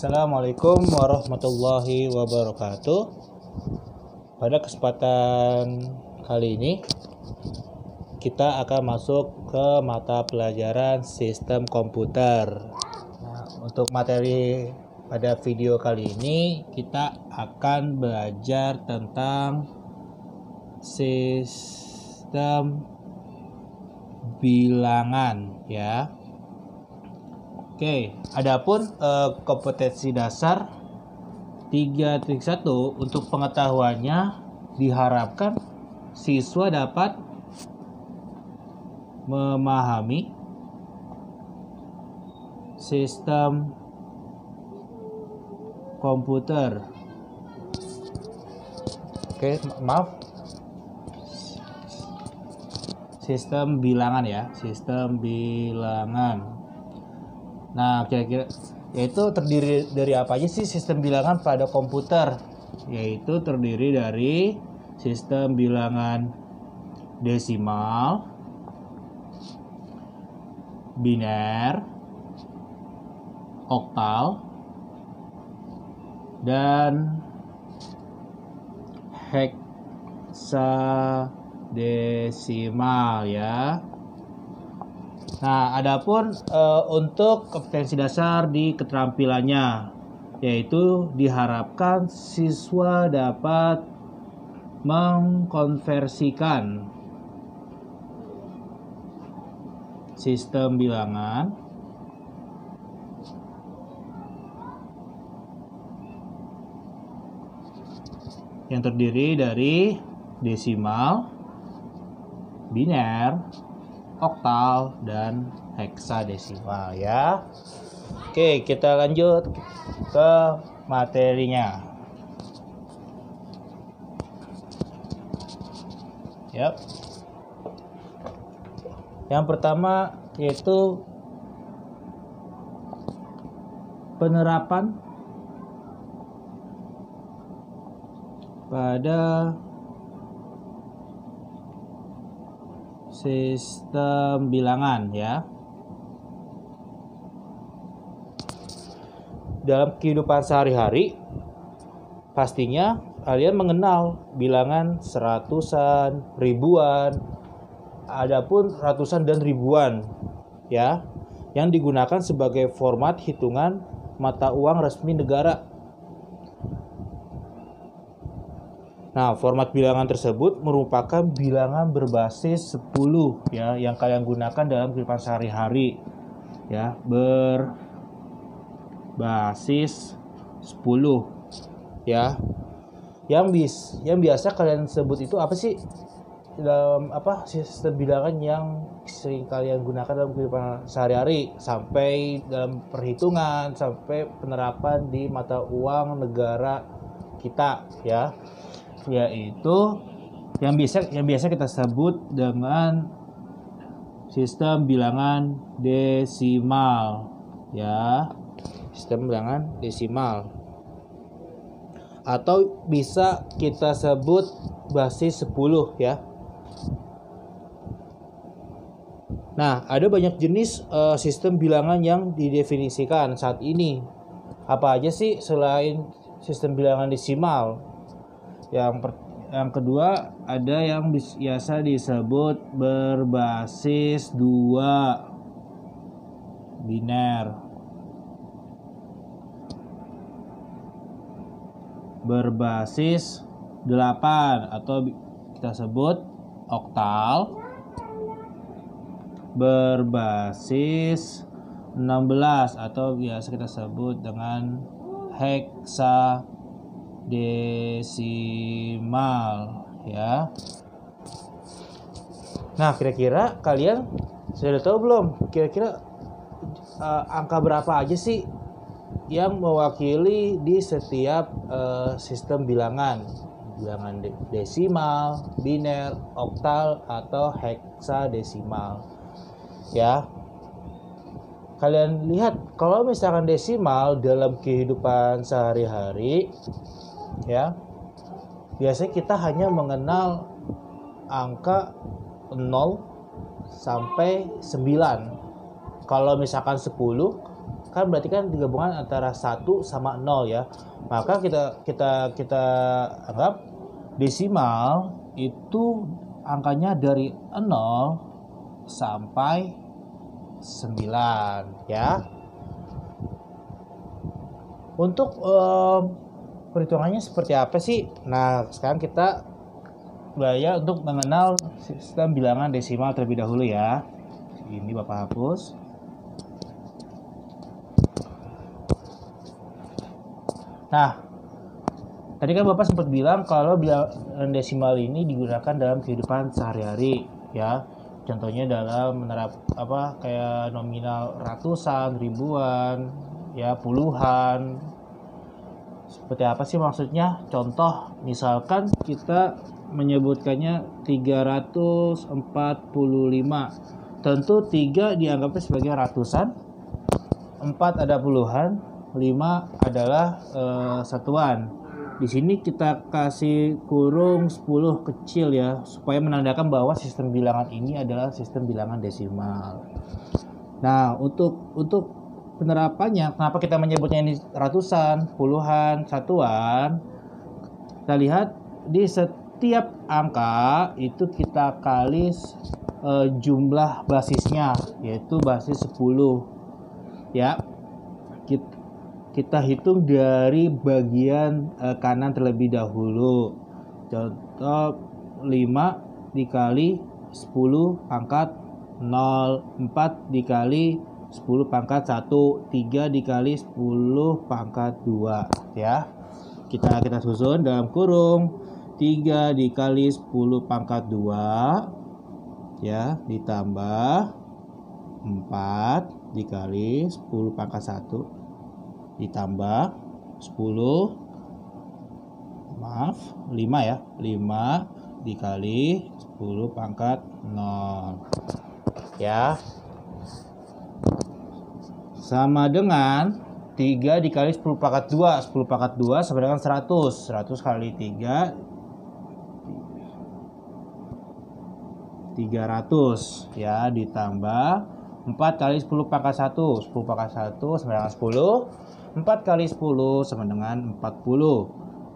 Assalamualaikum warahmatullahi wabarakatuh. Pada kesempatan kali ini kita akan masuk ke mata pelajaran sistem komputer. Nah, untuk materi pada video kali ini kita akan belajar tentang sistem bilangan ya. Oke, adapun kompetensi dasar 3.1 untuk pengetahuannya diharapkan siswa dapat memahami sistem komputer. Oke, maaf. Sistem bilangan ya, sistem bilangan. Nah, kira-kira yaitu terdiri dari apa aja sih sistem bilangan pada komputer? Yaitu terdiri dari sistem bilangan desimal, biner, oktal, dan heksadesimal ya. Nah, adapun untuk kompetensi dasar di keterampilannya, yaitu diharapkan siswa dapat mengkonversikan sistem bilangan yang terdiri dari desimal, biner, oktal, dan heksadesimal ya. Oke, kita lanjut ke materinya. Yap. Yang pertama yaitu penerapan pada sistem bilangan ya. Dalam kehidupan sehari-hari pastinya kalian mengenal bilangan seratusan, ribuan, adapun ratusan dan ribuan ya, yang digunakan sebagai format hitungan mata uang resmi negara. Nah, format bilangan tersebut merupakan bilangan berbasis 10 ya, yang kalian gunakan dalam kehidupan sehari-hari ya, berbasis 10 ya. Yang biasa kalian sebut itu apa sih? Dalam sistem bilangan yang sering kalian gunakan dalam kehidupan sehari-hari, sampai dalam perhitungan, sampai penerapan di mata uang negara kita ya, yaitu yang biasa kita sebut dengan sistem bilangan desimal ya, sistem bilangan desimal, atau bisa kita sebut basis 10 ya. Nah, ada banyak jenis sistem bilangan yang didefinisikan saat ini. Apa aja sih selain sistem bilangan desimal? Yang kedua ada yang biasa disebut berbasis 2, biner, berbasis 8 atau kita sebut oktal, berbasis 16 atau biasa kita sebut dengan heksadesimal ya. Nah, kira-kira kalian sudah tahu belum kira-kira angka berapa aja sih yang mewakili di setiap sistem bilangan desimal, biner, oktal, atau heksadesimal ya. Kalian lihat, kalau misalkan desimal dalam kehidupan sehari-hari ya, biasanya kita hanya mengenal angka 0 sampai 9. Kalau misalkan 10 kan berarti kan digabungan antara 1 sama 0 ya. Maka kita anggap desimal itu angkanya dari 0 sampai 9 ya. Untuk perhitungannya seperti apa sih? Nah, sekarang kita belajar untuk mengenal sistem bilangan desimal terlebih dahulu ya. Ini Bapak hapus. Nah, tadi kan Bapak sempat bilang kalau bilangan desimal ini digunakan dalam kehidupan sehari-hari ya. Contohnya dalam kayak nominal ratusan, ribuan, ya puluhan. Seperti apa sih maksudnya? Contoh, misalkan kita menyebutkannya 345. Tentu 3 dianggapnya sebagai ratusan, 4 ada puluhan, 5 adalah satuan. Di sini kita kasih kurung 10 kecil ya, supaya menandakan bahwa sistem bilangan ini adalah sistem bilangan desimal. Nah, untuk penerapannya, kenapa kita menyebutnya ini ratusan, puluhan, satuan? Kita lihat di setiap angka itu kita kali jumlah basisnya, yaitu basis 10 ya. Kita hitung dari bagian kanan terlebih dahulu. Contoh 5 dikali 10 pangkat 0, 4 dikali 10 pangkat 1, 3 dikali 10 pangkat 2 ya. Kita susun dalam kurung 3 dikali 10 pangkat 2 ya, ditambah 4 dikali 10 pangkat 1 ditambah 5 ya, 5 dikali 10 pangkat 0 ya, sama dengan 3 dikali 10 pangkat 2. 10 pangkat 2 sama dengan 100. 100 kali 3 300 ya, ditambah 4 kali 10 pangkat 1. 10 pangkat 1 sama dengan 10. 4 kali 10 sama dengan 40.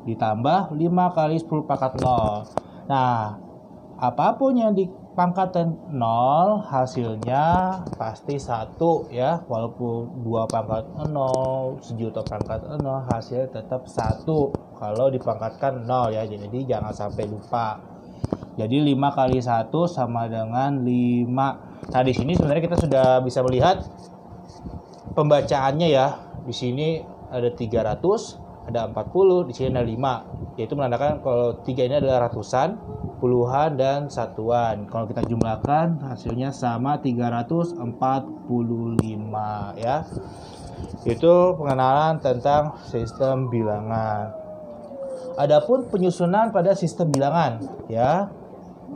Ditambah 5 kali 10 pangkat 0. Nah, apapun yang dipangkatkan 0, hasilnya pasti 1 ya. Walaupun 2 pangkat 0, sejuta pangkat 0, hasilnya tetap 1 kalau dipangkatkan 0 ya. Jadi jangan sampai lupa. Jadi 5 kali 1 sama dengan 5. Nah, di sini sebenarnya kita sudah bisa melihat pembacaannya ya. Di sini ada 300, ada 40, di sini ada 5. Yaitu menandakan kalau 3 ini adalah ratusan, puluhan, dan satuan. Kalau kita jumlahkan hasilnya sama 345 ya. Itu pengenalan tentang sistem bilangan. Adapun penyusunan pada sistem bilangan ya.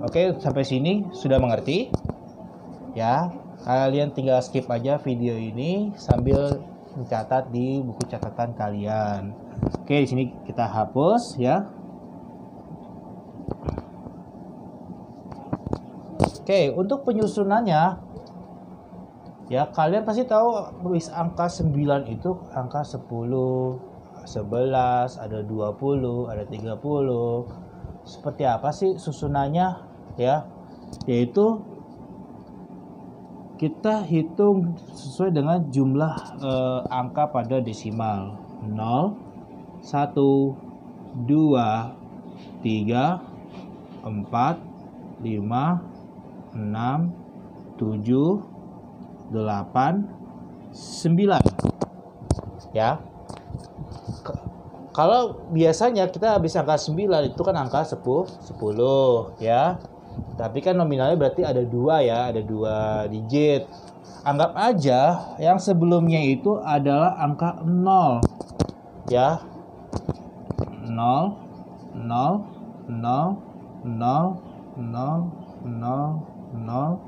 Oke, sampai sini sudah mengerti? Ya, kalian tinggal skip aja video ini sambil mencatat di buku catatan kalian. Oke, di sini kita hapus ya. Oke, untuk penyusunannya ya, kalian pasti tahu angka 9 itu angka 10, 11, ada 20, ada 30. Seperti apa sih susunannya ya? Yaitu kita hitung sesuai dengan jumlah angka pada desimal. 0, 1, 2, 3, 4, 5, 6, 7, 8, 9 ya. Kalau biasanya kita habis angka 9 itu kan angka 10 ya. Tapi kan nominalnya berarti ada 2 ya, ada 2 digit. Anggap aja yang sebelumnya itu adalah angka 0 ya. 0, 0, 0, 0, 0, 0, 0,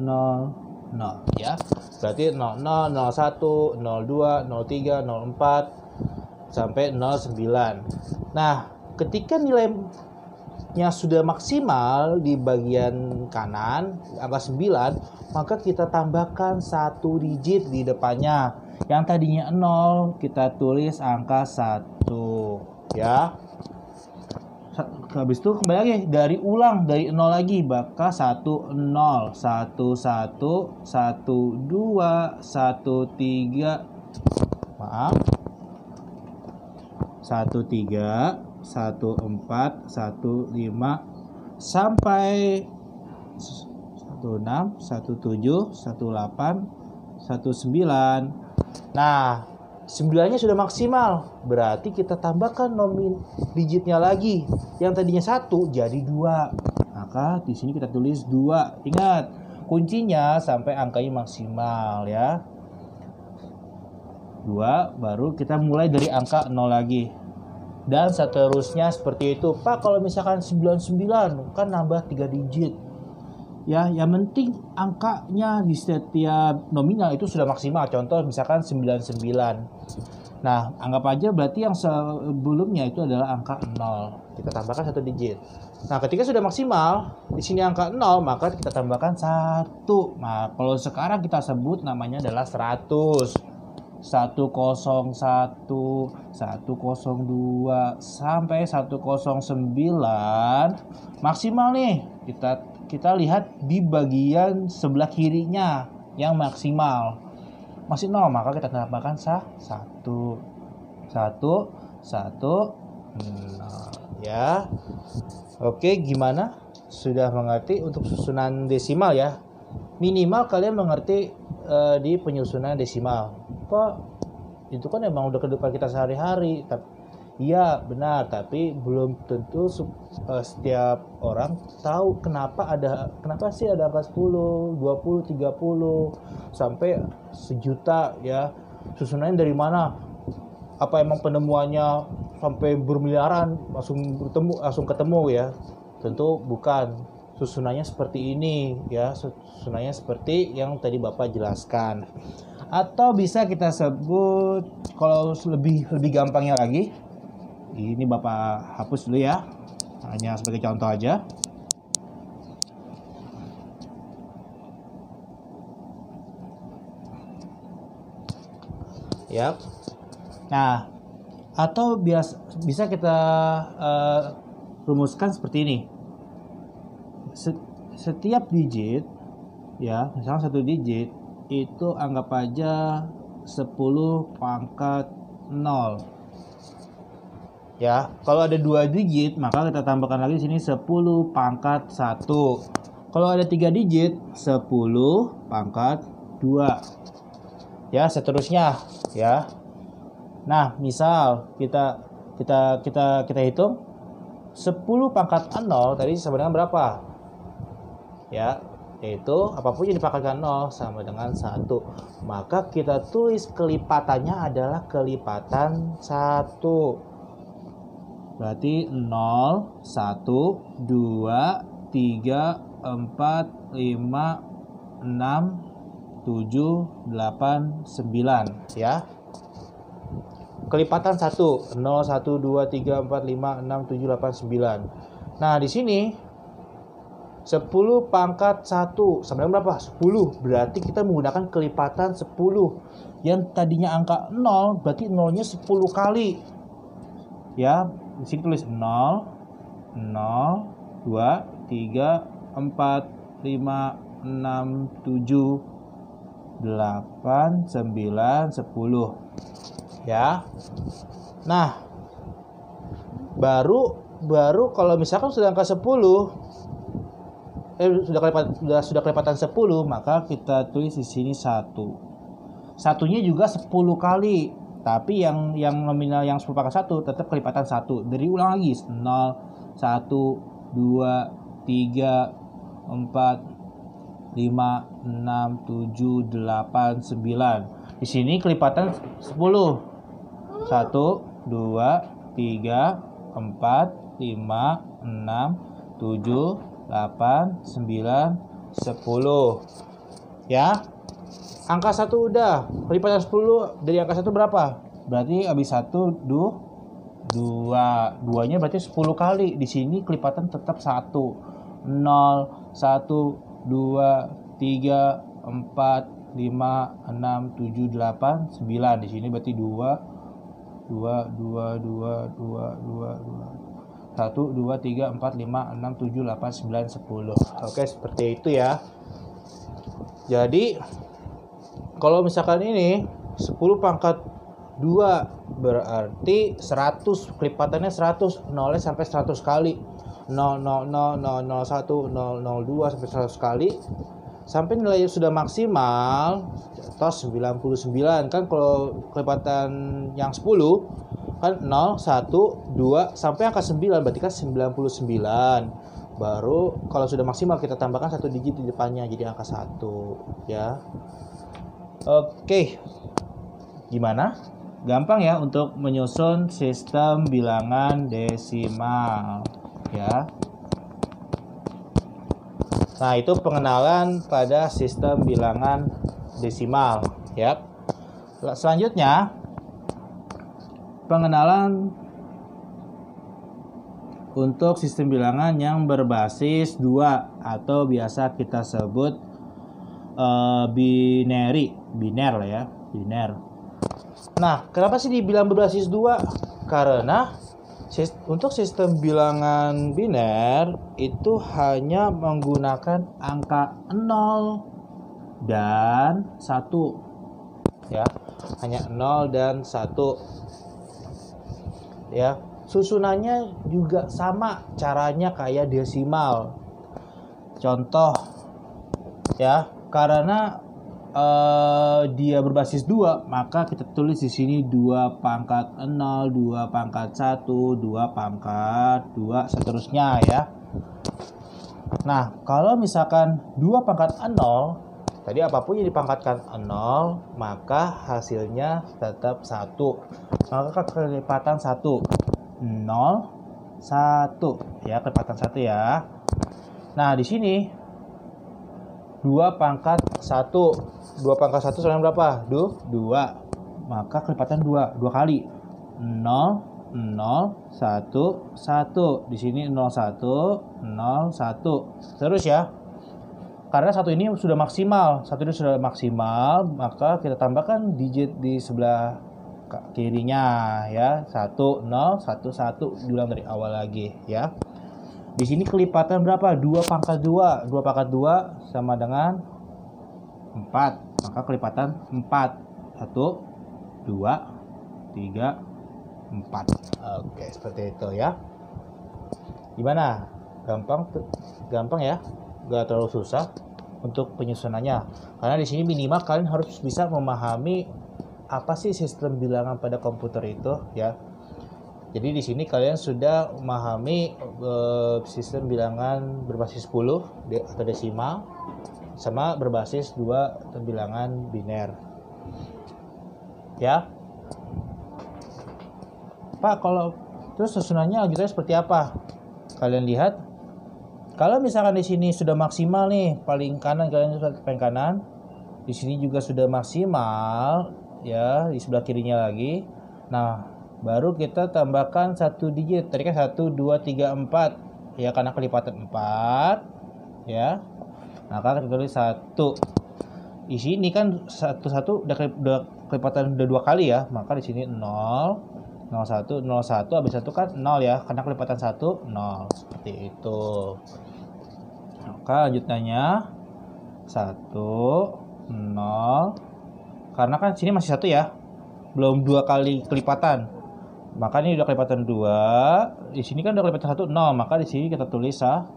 0, 0 ya. Berarti 00, 01, 02, 03, 04 sampai 09. Nah, ketika nilainya sudah maksimal di bagian kanan angka 9, maka kita tambahkan 1 digit di depannya. Yang tadinya 0 kita tulis angka 1 ya. Habis itu kembali lagi dari 0 lagi, maka 1 0 1 1 1 2 1 3 maaf 1 3 1 4 1 5 sampai 16 17 18 19. Nah, 9-nya sudah maksimal. Berarti kita tambahkan digitnya lagi. Yang tadinya 1 jadi 2. Maka di sini kita tulis 2. Ingat, kuncinya sampai angkanya maksimal ya. 2 baru kita mulai dari angka 0 lagi. Dan seterusnya seperti itu. Pak, kalau misalkan 99 kan nambah 3 digit. Ya, yang penting angkanya di setiap nominal itu sudah maksimal. Contoh misalkan 99. Nah, anggap aja berarti yang sebelumnya itu adalah angka 0. Kita tambahkan 1 digit. Nah, ketika sudah maksimal, di sini angka 0, maka kita tambahkan 1. Nah, kalau sekarang kita sebut namanya adalah 100. 101, 102 sampai 109 maksimal nih. Kita lihat di bagian sebelah kirinya yang maksimal masih 0, maka kita tambahkan 1 ya. Oke, gimana? Sudah mengerti untuk susunan desimal ya? Minimal kalian mengerti di penyusunan desimal. Pak, itu kan emang udah kehidupan kita sehari-hari. Iya benar, tapi belum tentu setiap orang tahu kenapa sih ada angka 10, 20, 30 sampai sejuta ya. Susunannya dari mana? Apa emang penemuannya sampai bermiliaran langsung ketemu ya? Tentu bukan. Susunannya seperti ini ya, susunannya seperti yang tadi Bapak jelaskan. Atau bisa kita sebut kalau lebih gampangnya lagi, ini Bapak hapus dulu ya, hanya sebagai contoh aja. Ya. Nah, atau bisa kita rumuskan seperti ini. Setiap digit ya, misalnya 1 digit itu anggap aja 10 pangkat 0. Ya, kalau ada 2 digit maka kita tambahkan lagi di sini 10 pangkat 1. Kalau ada 3 digit 10 pangkat 2. Ya, seterusnya ya. Nah, misal kita hitung 10 pangkat 0 tadi sama dengan berapa? Ya, yaitu apapun yang dipangkatkan 0 sama dengan 1. Maka kita tulis kelipatannya adalah kelipatan 1. Berarti 0, 1, 2, 3, 4, 5, 6, 7, 8, 9 ya. Kelipatan 1, 0, 1, 2, 3, 4, 5, 6, 7, 8, 9. Nah, di sini 10 pangkat 1 sama dengan berapa? 10. Berarti kita menggunakan kelipatan 10. Yang tadinya angka 0, berarti 0-nya 10 kali. Ya, di sini tulis 0, 0, 2, 3, 4, 5, 6, 7, 8, 9, 10. Ya. Nah, baru kalau misalkan sudah angka 10 sudah kelipatan 10, maka kita tulis di sini 1. Satunya juga 10 kali. Tapi yang nominal yang 10 pangkat 1 tetap kelipatan 1. Dari ulang lagi 0, 1, 2, 3, 4, 5, 6, 7, 8, 9. Di sini kelipatan 10. 1, 2, 3, 4, 5, 6, 7, 8, 9, 10 ya. Angka 1 udah, kelipatan 10 dari angka 1 berapa? Berarti habis 1 2, 2-nya berarti 10 kali. Di sini kelipatan tetap 1. 0, 1, 2, 3, 4, 5, 6, 7, 8, 9. Di sini berarti 2, 2, 2, 2, 2, 2, 2. 1, 2, 3, 4, 5, 6, 7, 8, 9, 10. Oke, seperti itu ya. Jadi kalau misalkan ini 10 pangkat 2 berarti 100, kelipatannya 100, 0 sampai 100 kali. 0, 0, 0, 0, 0, 1, 0, 0, 2 sampai 100 kali. Sampai nilainya sudah maksimal atau 99 kan. Kalau kelipatan yang 10 kan 0, 1, 2 sampai angka 9 berarti kan 99. Baru kalau sudah maksimal kita tambahkan 1 digit di depannya jadi angka 1 ya. Oke. Gimana? Gampang ya untuk menyusun sistem bilangan desimal ya. Nah, itu pengenalan pada sistem bilangan desimal ya. Selanjutnya pengenalan untuk sistem bilangan yang berbasis 2 atau biasa kita sebut biner lah ya, biner. Nah, kenapa sih dibilang berbasis 2? Karena untuk sistem bilangan biner itu hanya menggunakan angka 0 dan 1 ya. Hanya 0 dan 1 ya. Susunannya juga sama, caranya kayak desimal. Contoh ya, karena dia berbasis 2, maka kita tulis di sini 2 pangkat 0, 2 pangkat 1, 2 pangkat 2, seterusnya ya. Nah, kalau misalkan 2 pangkat 0, tadi apapun yang dipangkatkan 0, maka hasilnya tetap 1. Maka kelipatan 1, 0, 1 ya, kelipatan 1 ya. Nah, di sini 2 pangkat 1. 2 pangkat 1 sama berapa? 2. Maka kelipatan 2 kali. 0, 0, 1, 1. Di sini 0, 1, 0, 1. Terus ya. Karena 1 ini sudah maksimal. 1 ini sudah maksimal, maka kita tambahkan digit di sebelah kirinya ya. 1, 0, 1, 1. Diulang dari awal lagi ya. Di sini kelipatan berapa? 2 pangkat 2. 2 pangkat 2 sama dengan 4. Maka kelipatan 4. 1, 2, 3, 4. Oke, seperti itu ya. Gimana? Gampang ya? Gak terlalu susah untuk penyusunannya. Karena di sini minimal kalian harus bisa memahami apa sih sistem bilangan pada komputer itu ya. Jadi di sini kalian sudah memahami sistem bilangan berbasis 10 atau desimal sama berbasis 2 atau bilangan biner. Ya. Pak, kalau terus susunannya lanjutannya seperti apa? Kalian lihat. Kalau misalkan di sini sudah maksimal nih, paling kanan kalian paling kanan. Di sini juga sudah maksimal ya, di sebelah kirinya lagi. Nah, baru kita tambahkan 1 digit. Tadi kan 1, 2, 3, 4. Ya, karena kelipatan 4. Ya. Maka kita tulis 1. Di sini kan 1 udah kelipatan udah 2 kali ya. Maka di sini 0, 01, 01 habis 1 kan 0 ya. Karena kelipatan 1, 0. Seperti itu. Maka lanjutannya 1, 0. Karena kan sini masih 1 ya. Belum 2 kali kelipatan. Maka ini udah kelipatan 2. Di sini kan udah kelipatan 1, 0. Maka di sini kita tulis 1.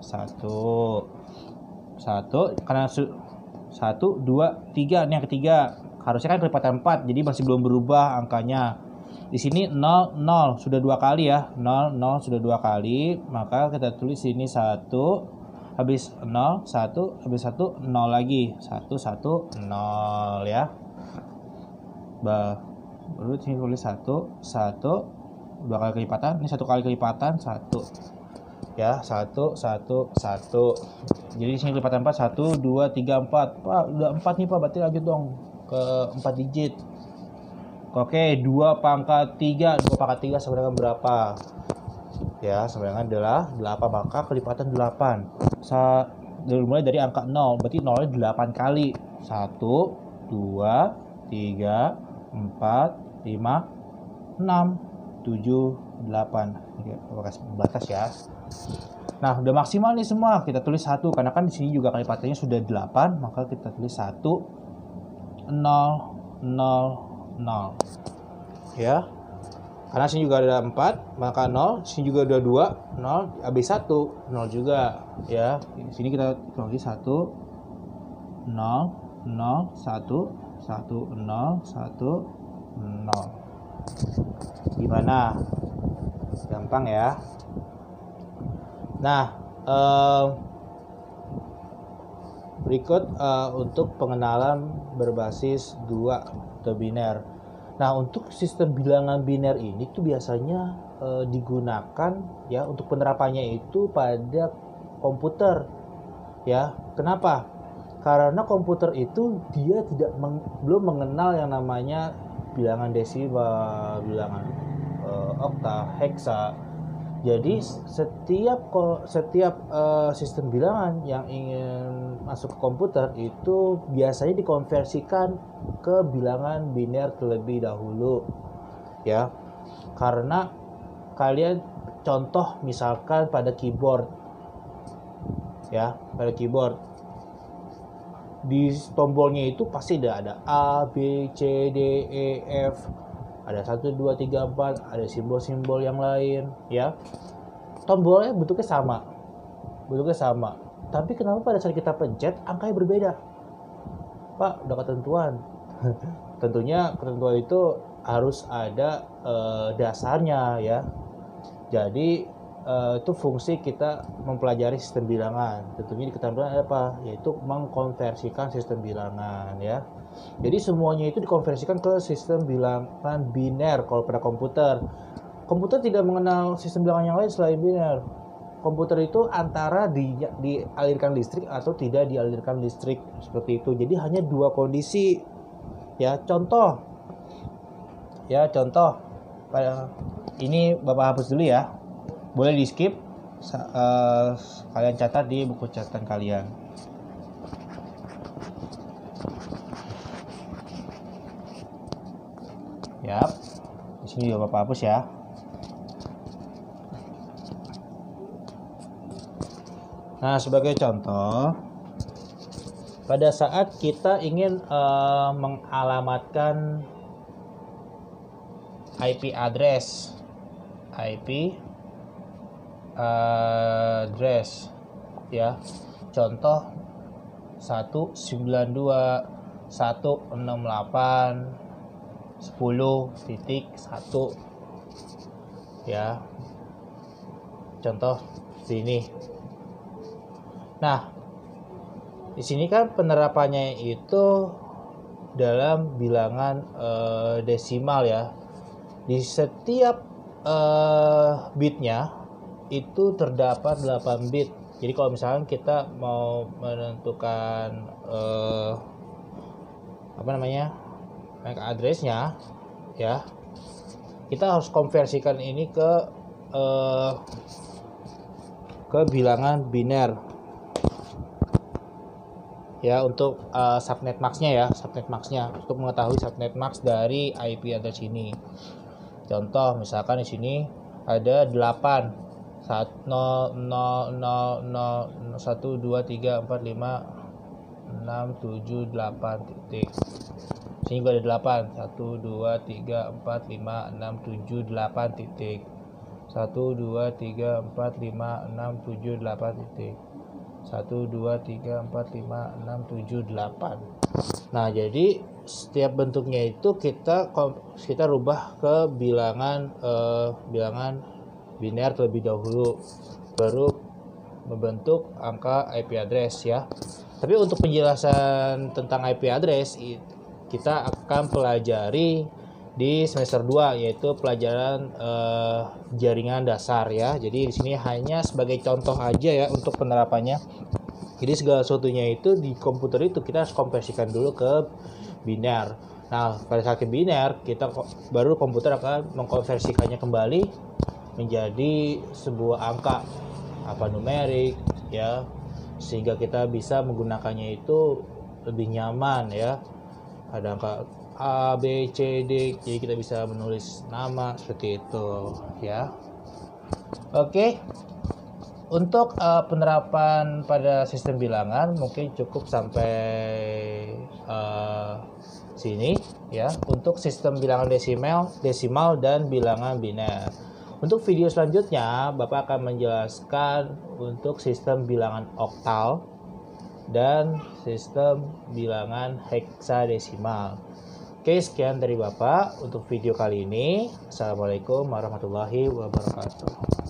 1 karena 1, 2, 3 ini yang ketiga. Harusnya kan kelipatan 4. Jadi masih belum berubah angkanya. Di sini 0, 0 sudah 2 kali ya. 0, 0 sudah 2 kali. Maka kita tulis sini 1 habis 0, 1 habis 1 0 lagi. 1, 1, 0 ya. Baru sini tulis 1, 2 kali kelipatan. Ini 1 kali kelipatan 1. Ya, 1, 1, 1. Jadi di sini kelipatan 4 1, 2, 3, 4. Pak, udah 4 nih Pak, berarti lanjut dong ke 4 digit. Oke, 2 pangkat 3. 2 pangkat 3 sama dengan berapa? Ya, sama dengan adalah 8. Maka kelipatan 8. Mulai dari angka 0. Berarti 0-nya 8 kali. 1, 2, 2, 3, 4, 5, 6, 7, 8. Ini kasih batas ya. Nah, udah maksimal nih semua. Kita tulis 1 karena kan di sini juga kali lipatannya sudah 8, maka kita tulis 1 0 0 0. Ya. Karena sini juga ada 4, maka 0, sini juga ada 2, 0, habis 1, 0 juga ya. Di sini kita tulis 1 0 0 1 1 0 1 0. Gimana? Gampang ya. Nah, berikut untuk pengenalan berbasis 2 atau biner. Nah, untuk sistem bilangan biner ini tuh biasanya digunakan ya untuk penerapannya itu pada komputer. Ya, kenapa? Karena komputer itu dia belum mengenal yang namanya bilangan desimal, bilangan okta, heksa. Jadi setiap sistem bilangan yang ingin masuk ke komputer itu biasanya dikonversikan ke bilangan biner terlebih dahulu ya. Karena kalian contoh misalkan pada keyboard ya, pada keyboard di tombolnya itu pasti ada A, B, C, D, E, F, ada 1, 2, 3, 4, ada simbol-simbol yang lain ya. Tombolnya bentuknya sama, tapi kenapa pada saat kita pencet angkanya berbeda? Pak, udah ketentuan. Tentunya ketentuan itu harus ada dasarnya ya. Jadi itu fungsi kita mempelajari sistem bilangan. Tentunya di ketentuan ada apa? Yaitu mengkonversikan sistem bilangan ya. Jadi semuanya itu dikonversikan ke sistem bilangan biner kalau pada komputer. Komputer tidak mengenal sistem bilangan yang lain selain biner. Komputer itu antara dialirkan listrik atau tidak dialirkan listrik, seperti itu. Jadi hanya 2 kondisi. Ya, contoh. Ini Bapak hapus dulu ya. Boleh di skip. Kalian catat di buku catatan kalian. Yap. Di sini juga Bapak hapus ya. Nah, sebagai contoh, pada saat kita ingin mengalamatkan IP address ya. Contoh 192.168.10.1 ya. Contoh sini. Nah, di sini kan penerapannya itu dalam bilangan desimal ya. Di setiap bitnya itu terdapat 8 bit. Jadi kalau misalkan kita mau menentukan MAC address-nya ya, kita harus konversikan ini ke bilangan biner. Ya, untuk subnet max-nya untuk mengetahui subnet max dari IP address ini. Contoh misalkan di sini ada 8 1 0 0 0 0 1 2 3 4 5 6 7 8 titik. Sini juga ada 8 1 2 3 4 5 6 7 8 titik. 1 2 3 4 5 6 7 8 titik. 1 2 3 4 5 6 7 8. Nah, jadi setiap bentuknya itu kita rubah ke bilangan biner terlebih dahulu, baru membentuk angka IP address ya. Tapi untuk penjelasan tentang IP address kita akan pelajari di semester 2, yaitu pelajaran jaringan dasar ya. Jadi di sini hanya sebagai contoh aja ya untuk penerapannya. Jadi segala sesuatunya itu di komputer itu kita harus konversikan dulu ke biner. Nah, pada saat ke biner baru komputer akan mengkonversikannya kembali menjadi sebuah angka numerik ya, sehingga kita bisa menggunakannya itu lebih nyaman ya. ada angka A, B, C, D, jadi kita bisa menulis nama seperti itu ya. Oke, untuk penerapan pada sistem bilangan mungkin cukup sampai sini ya, untuk sistem bilangan desimal dan bilangan biner. Untuk video selanjutnya Bapak akan menjelaskan untuk sistem bilangan oktal dan sistem bilangan heksadesimal. Oke, sekian dari Bapak untuk video kali ini. Assalamualaikum warahmatullahi wabarakatuh.